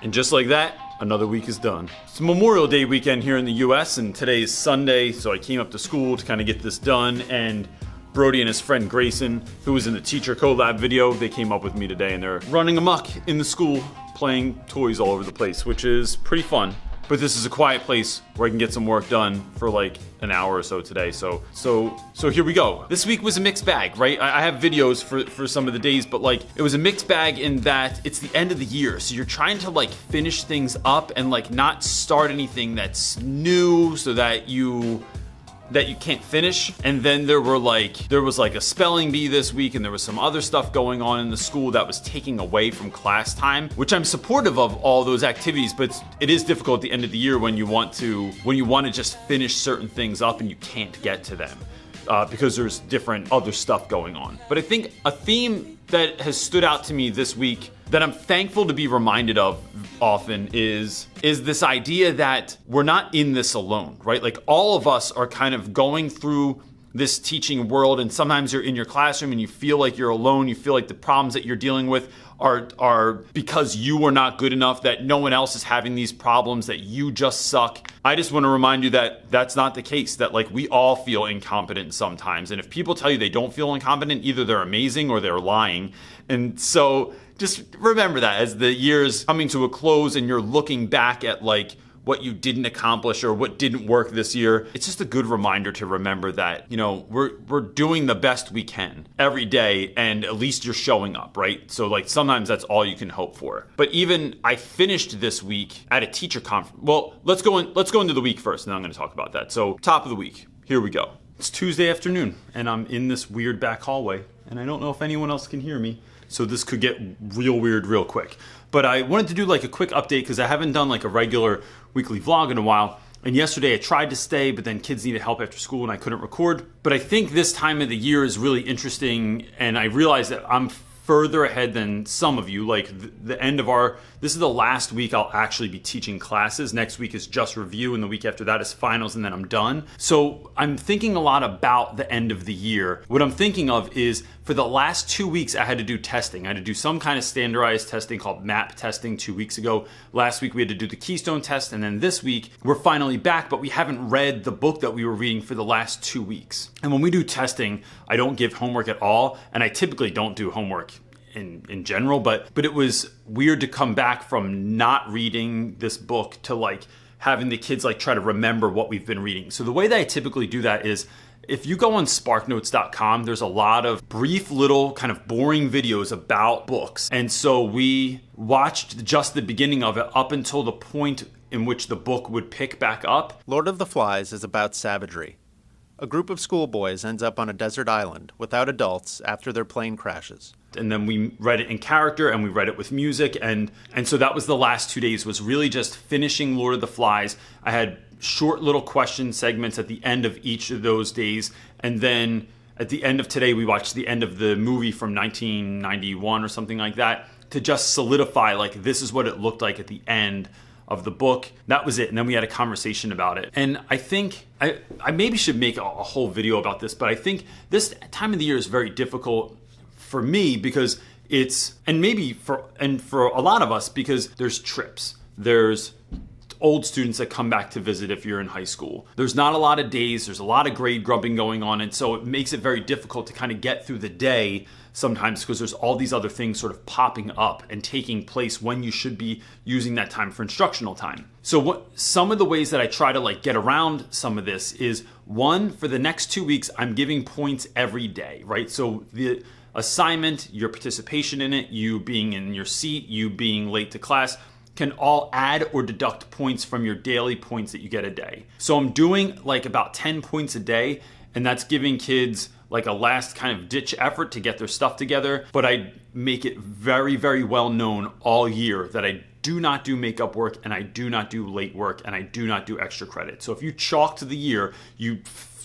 And just like that, another week is done. It's Memorial Day weekend here in the US, and today is Sunday, so I came up to school to kind of get this done, and Brody and his friend Grayson, who was in the teacher collab video, they came up with me today, and they're running amok in the school, playing toys all over the place, which is pretty fun. But this is a quiet place where I can get some work done for like an hour or so today. So here we go. This week was a mixed bag, right? I have videos for some of the days, but like it was a mixed bag in that it's the end of the year. So you're trying to like finish things up and like not start anything that's new so that you can't finish. And then there was like a spelling bee this week, and there was some other stuff going on in the school that was taking away from class time, which I'm supportive of all those activities, but it is difficult at the end of the year when you want to just finish certain things up and you can't get to them. Because there's different other stuff going on. But I think a theme that has stood out to me this week that I'm thankful to be reminded of often is this idea that we're not in this alone, right? Like all of us are kind of going through this teaching world, and sometimes you're in your classroom and you feel like you're alone. You feel like the problems that you're dealing with are because you were not good enough, that no one else is having these problems, that you just suck. I just want to remind you that that's not the case, that like we all feel incompetent sometimes. And if people tell you they don't feel incompetent, either they're amazing or they're lying. And so just remember that as the year's coming to a close and you're looking back at like what you didn't accomplish or what didn't work this year, it's just a good reminder to remember that, you know, we're doing the best we can every day, and at least you're showing up, right? So like sometimes that's all you can hope for. But even I finished this week at a teacher conference. Well, let's go into the week first, and then I'm going to talk about that. So top of the week, here we go. It's Tuesday afternoon, and I'm in this weird back hallway, and I don't know if anyone else can hear me, so this could get real weird real quick. But I wanted to do like a quick update because I haven't done like a regular weekly vlog in a while. And yesterday I tried to stay, but then kids needed help after school and I couldn't record. But I think this time of the year is really interesting, and I realized that I'm further ahead than some of you. Like the end of this is the last week I'll actually be teaching classes. Next week is just review, and the week after that is finals, and then I'm done. So I'm thinking a lot about the end of the year. What I'm thinking of is for the last 2 weeks I had to do testing. I had to do some kind of standardized testing called MAP testing 2 weeks ago. Last week we had to do the Keystone test, and then this week we're finally back, but we haven't read the book that we were reading for the last 2 weeks. And when we do testing, I don't give homework at all, and I typically don't do homework in general, but it was weird to come back from not reading this book to like having the kids like try to remember what we've been reading. So the way that I typically do that is if you go on sparknotes.com, there's a lot of brief little kind of boring videos about books. And so we watched just the beginning of it up until the point in which the book would pick back up. Lord of the Flies is about savagery. A group of schoolboys ends up on a desert island without adults after their plane crashes. And then we read it in character and we read it with music. And so that was the last 2 days, was really just finishing Lord of the Flies. I had short little question segments at the end of each of those days. And then at the end of today, we watched the end of the movie from 1991 or something like that to just solidify like this is what it looked like at the end of the book. That was it. And then we had a conversation about it. And I think I maybe should make a whole video about this, but I think this time of the year is very difficult for me because for a lot of us, because there's trips. There's old students that come back to visit if you're in high school. There's not a lot of days. There's a lot of grade grubbing going on. And so it makes it very difficult to kind of get through the day sometimes because there's all these other things sort of popping up and taking place when you should be using that time for instructional time. So some of the ways that I try to like get around some of this is, one, for the next 2 weeks, I'm giving points every day, right? So the assignment, your participation in it, you being in your seat, you being late to class, can all add or deduct points from your daily points that you get a day. So I'm doing like about 10 points a day, and that's giving kids like a last kind of ditch effort to get their stuff together. But I make it very, very well known all year that I do not do makeup work, and I do not do late work, and I do not do extra credit. So if you chalked the year, you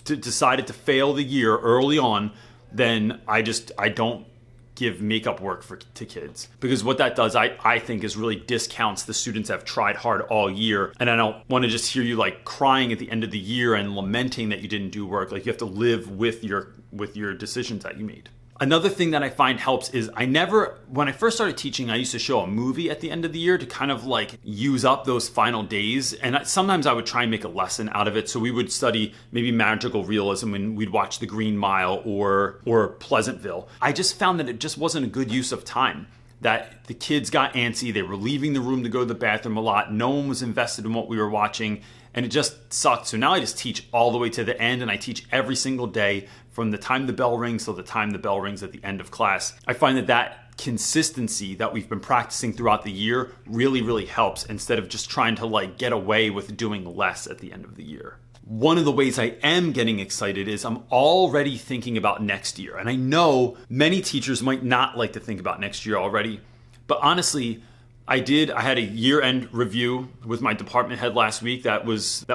decided to fail the year early on, then I don't give makeup work to kids, because what that does, I think, is really discounts the students that have tried hard all year. And I don't want to just hear you like crying at the end of the year and lamenting that you didn't do work. Like, you have to live with your decisions that you made. Another thing that I find helps is when I first started teaching, I used to show a movie at the end of the year to kind of like use up those final days. And sometimes I would try and make a lesson out of it. So we would study maybe magical realism and we'd watch The Green Mile or Pleasantville. I just found that it just wasn't a good use of time. That the kids got antsy, they were leaving the room to go to the bathroom a lot, no one was invested in what we were watching, and it just sucked. So now I just teach all the way to the end, and I teach every single day from the time the bell rings till the time the bell rings at the end of class. I find that consistency that we've been practicing throughout the year really, really helps instead of just trying to like get away with doing less at the end of the year. One of the ways I am getting excited is I'm already thinking about next year. And I know many teachers might not like to think about next year already, but honestly, I had a year-end review with my department head last week that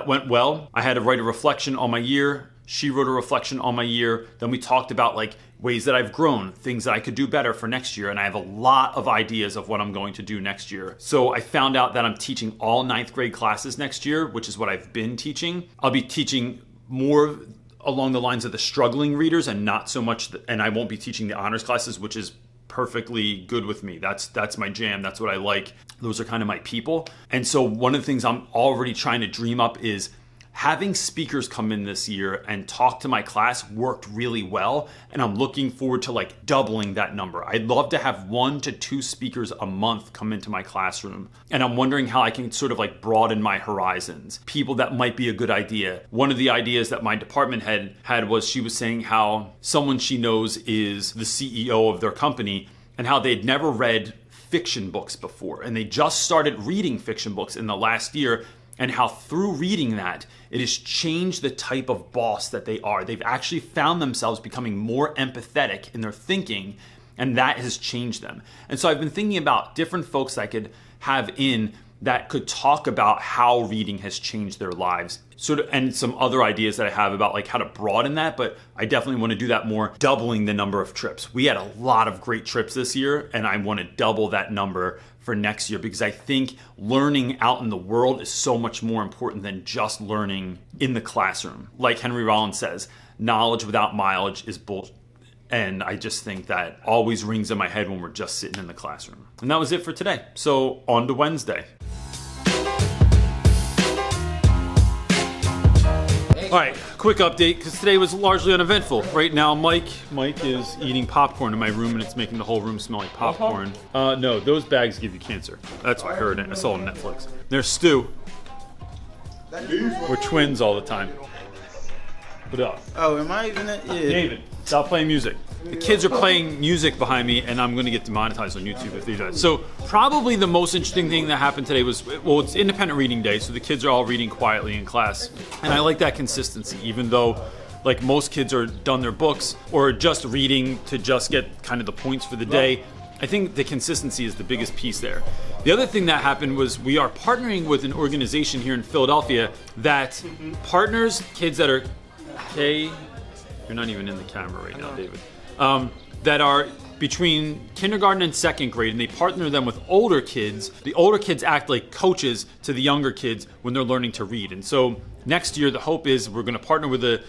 went well. I had to write a reflection on my year. She wrote a reflection on my year. Then we talked about like ways that I've grown, things that I could do better for next year. And I have a lot of ideas of what I'm going to do next year. So I found out that I'm teaching all 9th grade classes next year, which is what I've been teaching. I'll be teaching more along the lines of the struggling readers and not so much, and I won't be teaching the honors classes, which is perfectly good with me. That's my jam. That's what I like. Those are kind of my people. And so one of the things I'm already trying to dream up is having speakers come in this year and talk to my class worked really well. And I'm looking forward to like doubling that number. I'd love to have 1 to 2 speakers a month come into my classroom. And I'm wondering how I can sort of like broaden my horizons. People that might be a good idea. One of the ideas that my department head had was she was saying how someone she knows is the CEO of their company and how they'd never read fiction books before. And they just started reading fiction books in the last year. And how through reading that, it has changed the type of boss that they are. They've actually found themselves becoming more empathetic in their thinking, and that has changed them. And so I've been thinking about different folks I could have in that could talk about how reading has changed their lives. And some other ideas that I have about like how to broaden that, but I definitely want to do that more, doubling the number of trips. We had a lot of great trips this year, and I want to double that number for next year because I think learning out in the world is so much more important than just learning in the classroom. Like Henry Rollins says, knowledge without mileage is bullshit. And I just think that always rings in my head when we're just sitting in the classroom. And that was it for today. So on to Wednesday. All right, quick update, because today was largely uneventful. Right now, Mike is eating popcorn in my room, and it's making the whole room smell like popcorn. No, those bags give you cancer. That's what I heard. I saw on Netflix. There's Stu. We're twins all the time. What up? Oh, am I even at? Yeah. David, stop playing music. The kids are playing music behind me, and I'm going to get demonetized on YouTube if they do that. So probably the most interesting thing that happened today was, well, it's independent reading day, so the kids are all reading quietly in class. And I like that consistency, even though like most kids are done their books or just reading to just get kind of the points for the day. I think the consistency is the biggest piece there. The other thing that happened was we are partnering with an organization here in Philadelphia that partners kids that are, hey, you're not even in the camera right now, David. That are between kindergarten and 2nd grade, and they partner them with older kids. The older kids act like coaches to the younger kids when they're learning to read. And so next year, the hope is we're going to partner with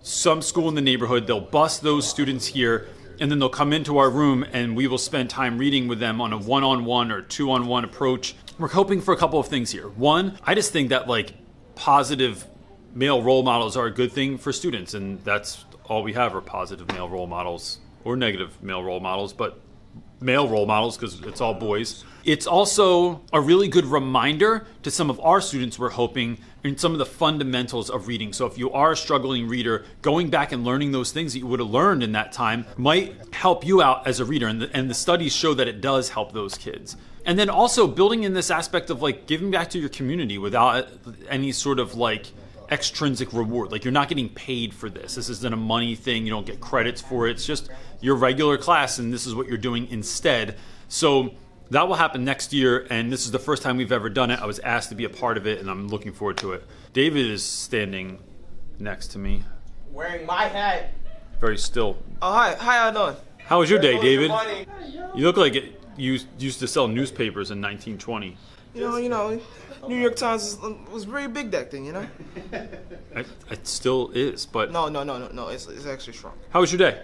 some school in the neighborhood. They'll bus those students here, and then they'll come into our room, and we will spend time reading with them on a 1-on-1 or 2-on-1 approach. We're hoping for a couple of things here. One, I just think that like positive male role models are a good thing for students, and that's all we have are positive male role models, or negative male role models, but male role models because it's all boys. It's also a really good reminder to some of our students, we're hoping, in some of the fundamentals of reading. So if you are a struggling reader, going back and learning those things that you would have learned in that time might help you out as a reader, and the studies show that it does help those kids. And then also building in this aspect of like giving back to your community without any sort of like extrinsic reward. Like you're not getting paid for this. This isn't a money thing. You don't get credits for it. It's just your regular class, and this is what you're doing instead. So that will happen next year, and this is the first time we've ever done it. I was asked to be a part of it, and I'm looking forward to it. David is standing next to me. Wearing my hat. Very still. Oh, hi. How y'all doing? How was your day, David? You look like you used to sell newspapers in 1920. You know, New York Times was very big back then, you know? It still is, but... No, it's actually strong. How was your day?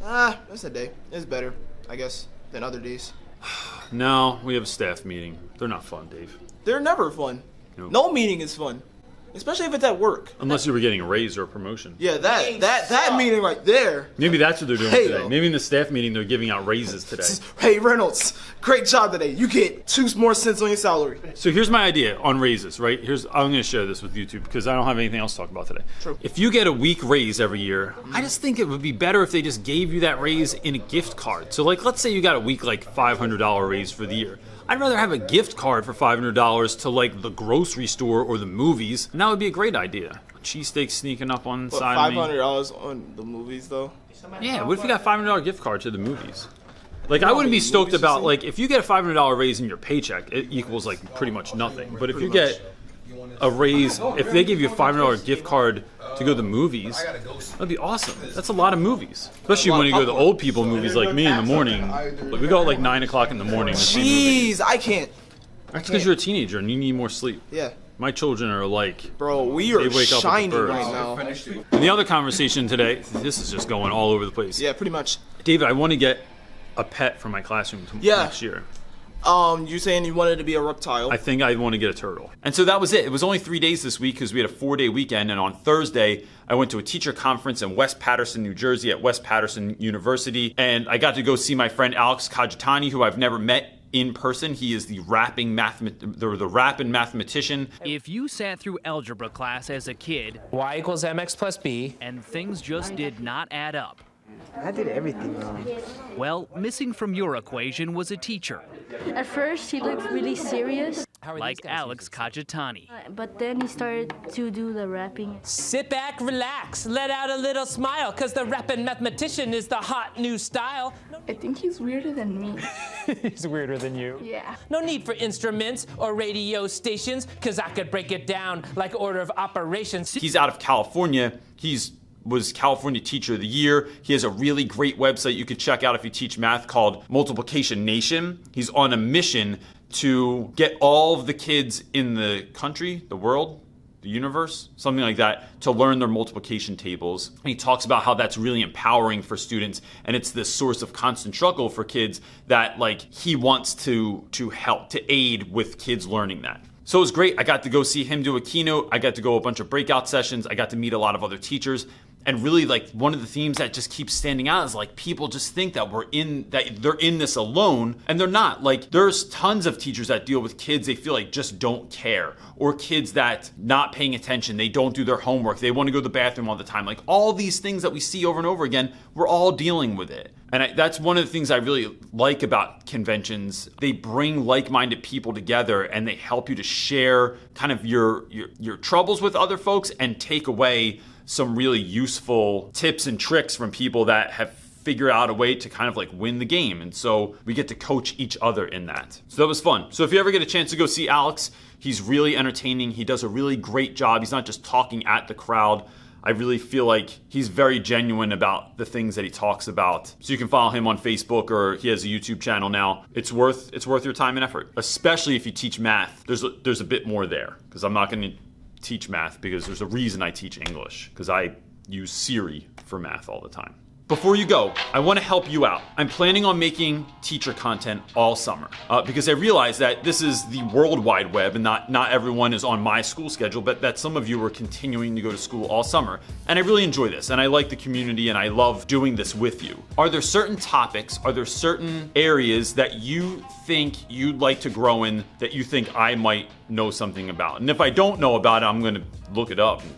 That's a day. It's better, I guess, than other days. No, we have a staff meeting. They're not fun, Dave. They're never fun. Nope. No meeting is fun, especially if it's at work. Unless you were getting a raise or a promotion. Yeah, that meeting right there. Maybe that's what they're doing Hey, today. yo. Maybe in the staff meeting they're giving out raises today. Hey, Reynolds, great job today. You get 2 more cents on your salary. So here's my idea on raises, right? I'm going to share this with YouTube because I don't have anything else to talk about today. True. If you get a week raise every year, I just think it would be better if they just gave you that raise in a gift card. So like, let's say you got a week like $500 raise for the year. I'd rather have a gift card for $500 to like the grocery store or the movies, and that would be a great idea. Cheesesteak sneaking up on the But side of me. $500 on the movies though. Yeah, what if you got a $500 gift card to the movies? Like, I wouldn't be many stoked movies you about, see? like, if you get a $500 raise in your paycheck, it equals, like, pretty much nothing. But if you get a raise, if they give you a $500 gift card to go to the movies, that'd be awesome. That's a lot of movies. Especially when you go to the old people movies like me in the morning. Like, we go at, like, 9 o'clock in the morning to see movies. Jeez, I can't. That's because you're a teenager and you need more sleep. Yeah, My children are like, bro, we are They wake up with the shining birds. right now. and the other conversation today, this is just going all over the place. Yeah, pretty much. David, I want to get a pet for my classroom Yeah. next year. You saying you wanted to be a reptile? I think I want to get a turtle. And so that was it. It was only 3 days this week because we had a 4-day weekend. And on Thursday, I went to a teacher conference in West Paterson, New Jersey at West Paterson University. And I got to go see my friend Alex Kajitani, who I've never met in person. He is the rap and mathematician. If you sat through algebra class as a kid Y equals mx plus b. and things just did not add up, I did everything wrong. well, missing from your equation was a teacher, At first, he looked really serious, like Alex Kajitani. but then he started to do the rapping. Sit back, relax, let out a little smile, cause the rapping mathematician is the hot new style. I think he's weirder than me. He's weirder than you. Yeah. No need for instruments or radio stations, cause I could break it down like order of operations. He's out of California. Was California Teacher of the Year. He has a really great website you could check out if you teach math called Multiplication Nation. He's on a mission to get all of the kids in the country, the world, the universe, something like that, to learn their multiplication tables. And he talks about how that's really empowering for students, and it's this source of constant struggle for kids that like he wants to help, to aid with kids learning that. So it was great. I got to go see him do a keynote. I got to go a bunch of breakout sessions. I got to meet a lot of other teachers. And really, like, one of the themes that just keeps standing out is like people just think that they're in this alone, and they're not. Like, there's tons of teachers that deal with kids they feel like just don't care, or kids that not paying attention, they don't do their homework, they want to go to the bathroom all the time. Like, all these things that we see over and over again, we're all dealing with it. And that's one of the things I really like about conventions. They bring like-minded people together and they help you to share kind of your troubles with other folks and take away some really useful tips and tricks from people that have figured out a way to kind of like win the game. And so we get to coach each other in that. So that was fun. So if you ever get a chance to go see Alex, he's really entertaining. He does a really great job. He's not just talking at the crowd. I really feel like he's very genuine about the things that he talks about. So you can follow him on Facebook, or he has a YouTube channel now. It's worth your time and effort, especially if you teach math. There's a bit more there, because I'm not going to teach math because there's a reason I teach English, because I use Siri for math all the time. Before you go, I want to help you out. I'm planning on making teacher content all summer because I realize that this is the World Wide Web and not everyone is on my school schedule, but that some of you are continuing to go to school all summer. And I really enjoy this, and I like the community, and I love doing this with you. Are there certain topics, are there certain areas that you think you'd like to grow in that you think I might know something about? And if I don't know about it, I'm going to look it up and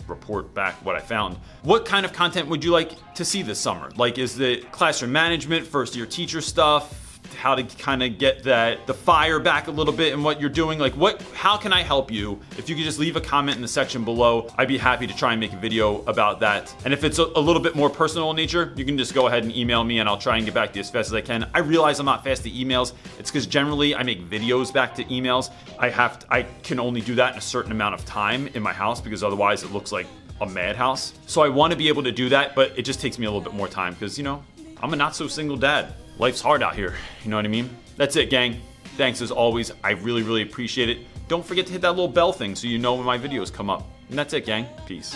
report back what I found. What kind of content would you like to see this summer? Like, is it classroom management, first year teacher stuff, how to kind of get the fire back a little bit in what you're doing? Like, how can I help you? If you could just leave a comment in the section below, I'd be happy to try and make a video about that. And if it's a little bit more personal in nature, you can just go ahead and email me and I'll try and get back to you as fast as I can. I realize I'm not fast to emails. It's because generally I make videos back to emails. I can only do that in a certain amount of time in my house because otherwise it looks like a madhouse. So I want to be able to do that, but it just takes me a little bit more time because, you know, I'm a not so single dad. Life's hard out here, you know what I mean? That's it, gang. Thanks as always. I really, really appreciate it. Don't forget to hit that little bell thing so you know when my videos come up. And that's it, gang. Peace.